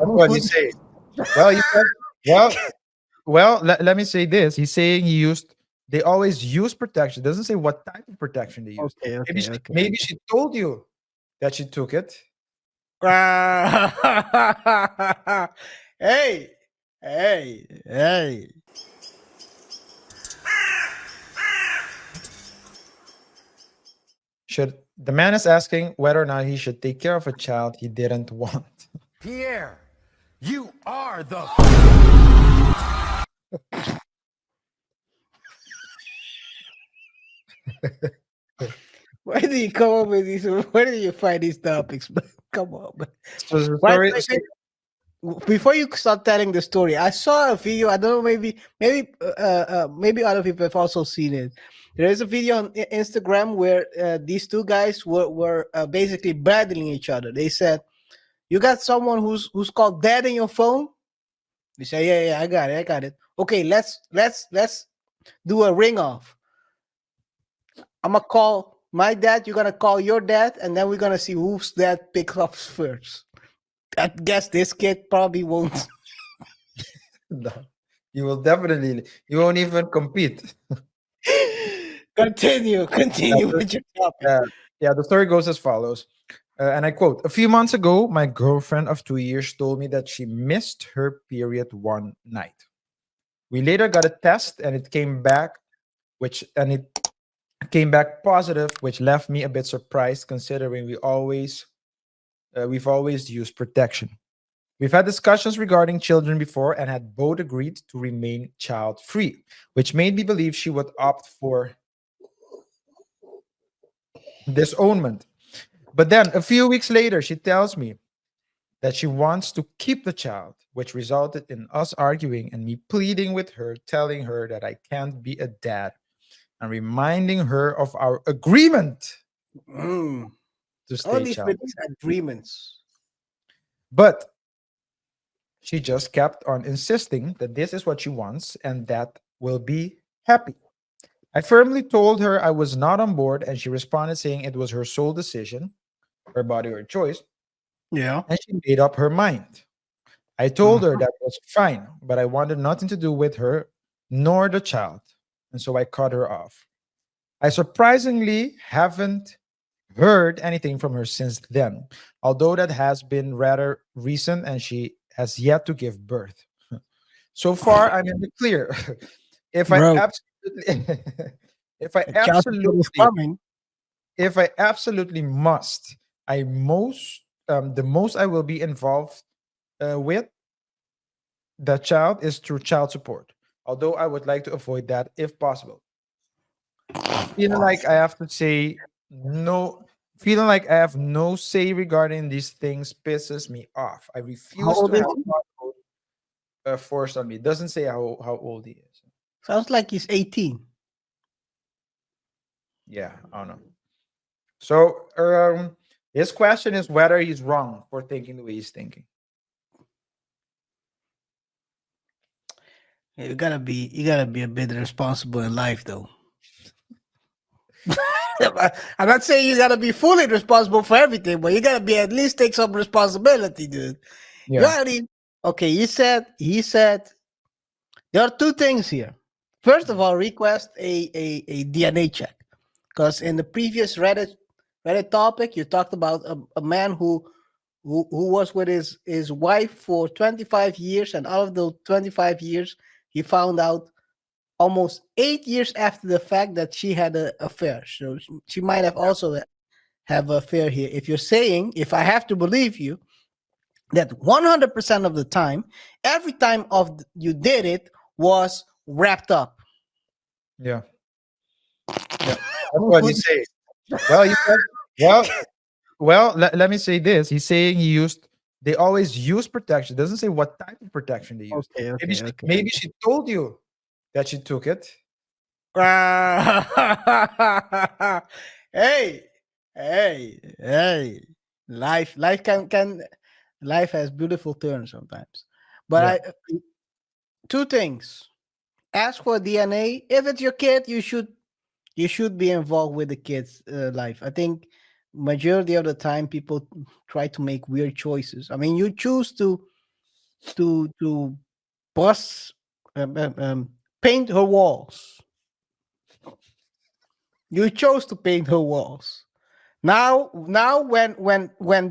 That's what he say. Well, you said, well, let me say this. He's saying he used. They always use protection. Doesn't say what type of protection they use. Okay, Maybe okay, she, okay. maybe she told you that she took it. Hey, hey. Should the man is asking whether or not he should take care of a child he didn't want. Pierre, you are the. Why do you come up with these? Where do you find these topics? But come on, man. So the Why, story. wait, So, wait, before you start telling the story, I saw a video. I don't know, maybe other people have also seen it. There is a video on Instagram where these two guys were basically battling each other. They said, "You got someone who's called dad in your phone?" We say, "Yeah, I got it. Okay, let's do a ring off. I'm gonna call my dad. You're gonna call your dad, and then we're gonna see whose dad picks up first." I guess this kid probably won't. no, you will definitely. You won't even compete. Yeah, Continue with your topic. yeah, yeah. The story goes as follows, and I quote: "A few months ago, my girlfriend of 2 years told me that she missed her period one night. We later got a test, and it came back positive, which left me a bit surprised considering we've always used protection. We've had discussions regarding children before and had both agreed to remain child free, which made me believe she would opt for disownment. But then a few weeks later, she tells me that she wants to keep the child, which resulted in us arguing and me pleading with her, telling her that I can't be a dad and reminding her of our agreement Mm. to All stay these child. with these agreements. But she just kept on insisting that this is what she wants and that will be happy. I firmly told her I was not on board, and she responded saying it was her sole decision, her body, her choice, Yeah. and she made up her mind. I told her Mhm. that was fine, but I wanted nothing to do with her nor the child, and so I cut her off. I surprisingly haven't heard anything from her since then, although that has been rather recent and she has yet to give birth. So far, I'm in the clear. if I Bro, absolutely, if I the child support is absolutely, coming. if I absolutely must, the most I will be involved with the child is through child support. Although I would like to avoid that if possible. Feeling like I have to say no, feeling like I have no say regarding these things pisses me off. I How refuse to old is have he? fatherhood forced on me. It doesn't say how old he is. Sounds like he's 18. Yeah, I don't know. So his question is whether he's wrong for thinking the way he's thinking. You gotta be a bit responsible in life though. I'm not saying you gotta be fully responsible for everything, but you gotta be at least take some responsibility, dude. You Yeah. already okay, he said there are two things here. First of all, request a DNA check. Because in the previous Reddit topic, you talked about a man who was with his wife for 25 years, and out of those 25 years, he found out almost 8 years after the fact that she had an affair. So she might have also have an affair here. If you're saying, if I have to believe you, that 100% of the time, every time you did it was wrapped up. Yeah. Yeah. That's what he say. Well, he said, well, let me say this. He's saying they always use protection. Doesn't say what type of protection they use. Okay, Maybe okay, she, okay. maybe she told you that she took it. Hey, hey. Life has beautiful turns sometimes. But Yeah. two things. Ask for DNA. If it's your kid, you should be involved with the kid's life. I think majority of the time people try to make weird choices. I mean, you choose to to bust paint her walls. You chose to paint her walls. Now when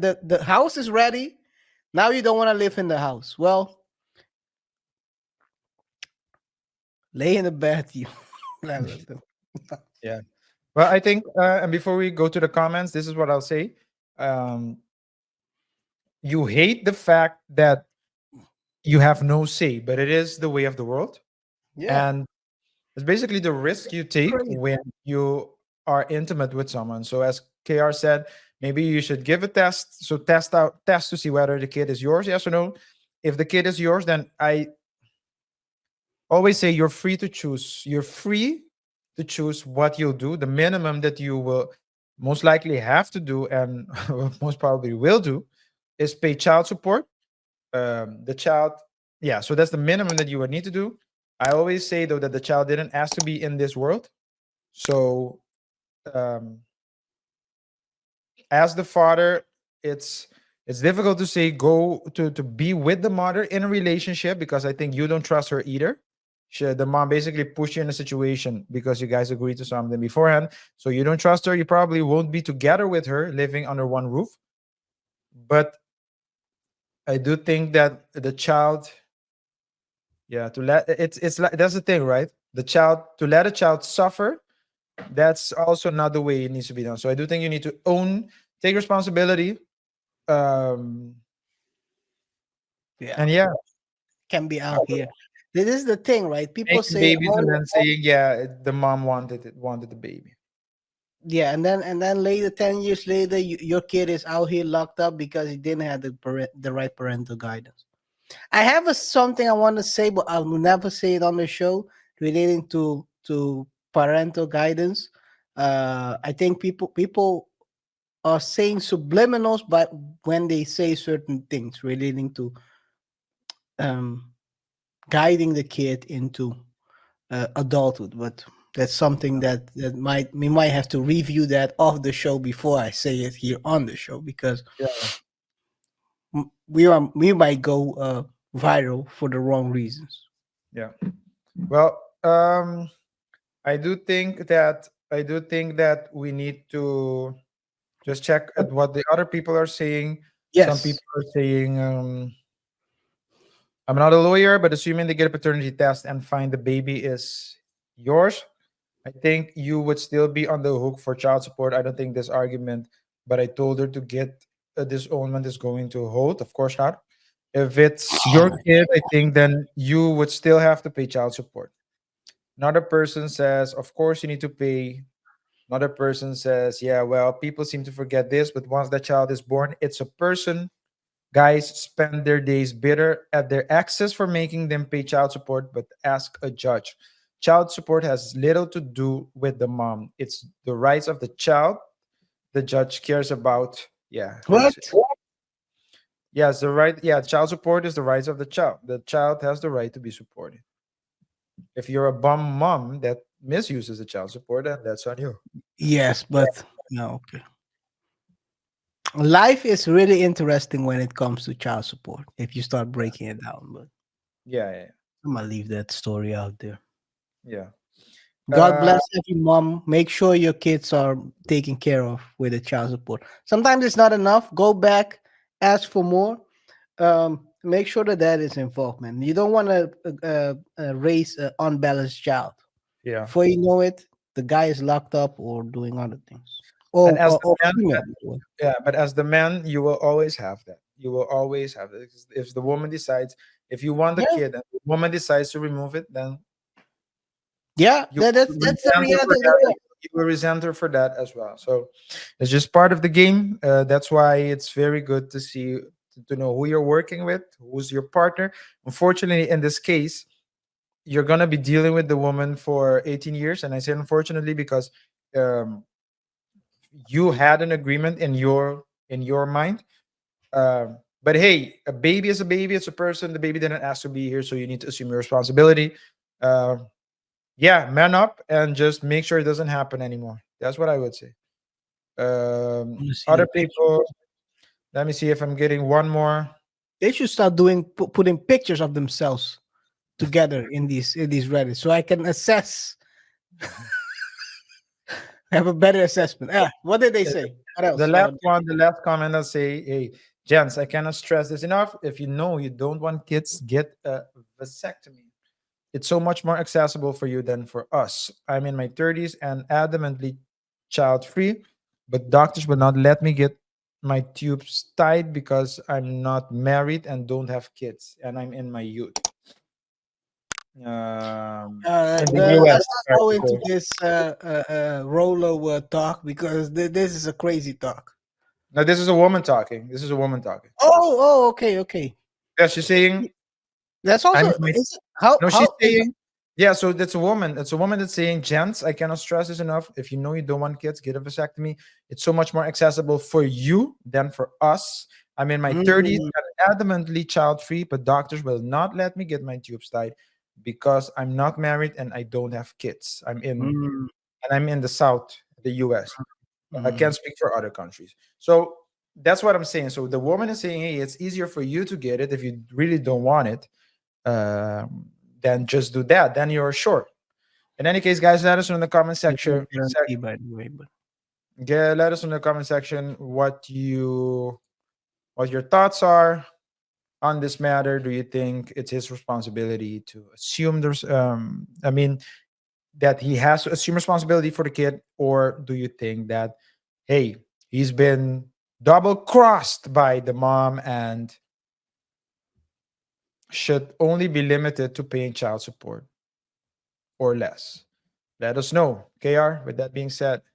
the house is ready, now you don't want to live in the house. Well, lay in the bed, you. Yeah. Well, I think, and before we go to the comments, this is what I'll say. Um, you hate the fact that you have no say, but it is the way of the world. Yeah, And it's basically the risk you take crazy. when you are intimate with someone. So as KR said, maybe you should give a test. So test to see whether the kid is yours, yes or no. If the kid is yours, then I always say you're free to choose. You're free to choose what you'll do. The minimum that you will most likely have to do and most probably will do is pay child support. The child, yeah, so that's the minimum that you would need to do. I always say though that the child didn't ask to be in this world. So um, as the father, it's difficult to say go to be with the mother in a relationship because I think you don't trust her either. The mom basically pushed you in a situation because you guys agreed to something beforehand. So you don't trust her. You probably won't be together with her, living under one roof. But I do think that the child, yeah, to let it's like that's the thing, right? The child to let a child suffer, that's also not the way it needs to be done. So I do think you need to take responsibility. Um, Yeah, and yeah, can be out here. This is the thing, right? People making say, babies and "Oh, then saying, yeah, the mom wanted the baby. yeah," and then later, 10 years later, your kid is out here locked up because he didn't have the right parental guidance. I have something I want to say, but I will never say it on the show relating to parental guidance. I think people are saying subliminals, but when they say certain things relating to um, guiding the kid into adulthood, but that's something that might we might have to review that off the show before I say it here on the show because Yeah, we might go viral for the wrong reasons. yeah. Well, I do think that we need to just check at what the other people are saying. Some Yes. people are saying, I'm not a lawyer, but assuming they get a paternity test and find the baby is yours, I think you would still be on the hook for child support. I don't think this argument, but I told her to get disownment is going to hold. Of course not. If it's your kid, I think then you would still have to pay child support. Another person says, of course you need to pay. Another person says, yeah, well, people seem to forget this, but once that child is born, it's a person. Guys spend their days bitter at their exes for making them pay child support, but ask a judge. Child support has little to do with the mom. It's the rights of the child the judge cares about. Yeah. What? Yes, the right. Yeah, child support is the rights of the child. The child has the right to be supported. If you're a bum mom that misuses the child support, then that's on you. Yes, but no. Okay. Life is really interesting when it comes to child support. If you start breaking it down, but Yeah, yeah, I'm gonna leave that story out there. yeah. God Uh, bless every mom. Make sure your kids are taken care of with the child support. Sometimes it's not enough. Go back, ask for more. Make sure that that is involved, man. You don't want to raise an unbalanced child. yeah. Before you know it, the guy is locked up or doing other things. And as Or the man, female. As well. yeah, but as the man, you will always have that. You will always have it. If the woman decides, if you want the Yeah, kid and the woman decides to remove it, then yeah. you will That's the resent her reality for of the that. world. You will resent her for that as well. So it's just part of the game. That's why it's very good to see to know who you're working with, who's your partner. Unfortunately, in this case, you're gonna be dealing with the woman for 18 years, and I say unfortunately because um, you had an agreement in your mind. But hey, a baby is a baby. It's a person. The baby didn't ask to be here, so you need to assume your responsibility. Uh, yeah, man up and just make sure it doesn't happen anymore. That's what I would say. I want to see the Other picture. people. Let me see if I'm getting one more. They should start putting pictures of themselves together in these Reddit, so I can assess, have a better assessment. What did they say? What else? The last one, the last comment, I'll say, hey, gents, I cannot stress this enough. If you know you don't want kids, get a vasectomy. It's so much more accessible for you than for us. I'm in my 30s and adamantly child free, but doctors will not let me get my tubes tied because I'm not married and don't have kids, and I'm in my youth. In the US, Let's not go into this Rolo talk, because this is a crazy talk. now this is a woman talking. This is a woman talking. Oh, okay, okay. Yeah, she's saying, That's I'm also in my how no, she's how saying, yeah, so that's a woman. It's a woman that's saying, gents, I cannot stress this enough. If you know you don't want kids, get a vasectomy. It's so much more accessible for you than for us. I'm in my 30s Mm, and adamantly child free, but doctors will not let me get my tubes tied because I'm not married and I don't have kids. mm, I'm in the South, the US. I mm, can't speak for other countries. So that's what I'm saying. So the woman is saying, hey, it's easier for you to get it if you really don't want it, then just do that. Then you're sure. In any case, guys, let us know in the comment there's no section. guarantee, by the way, but Yeah, let us know in the comment section what your thoughts are on this matter. Do you think it's his responsibility to assume there's I mean that he has to assume responsibility for the kid, or do you think that hey, he's been double crossed by the mom and should only be limited to paying child support or less? Let us know. KR, with that being said,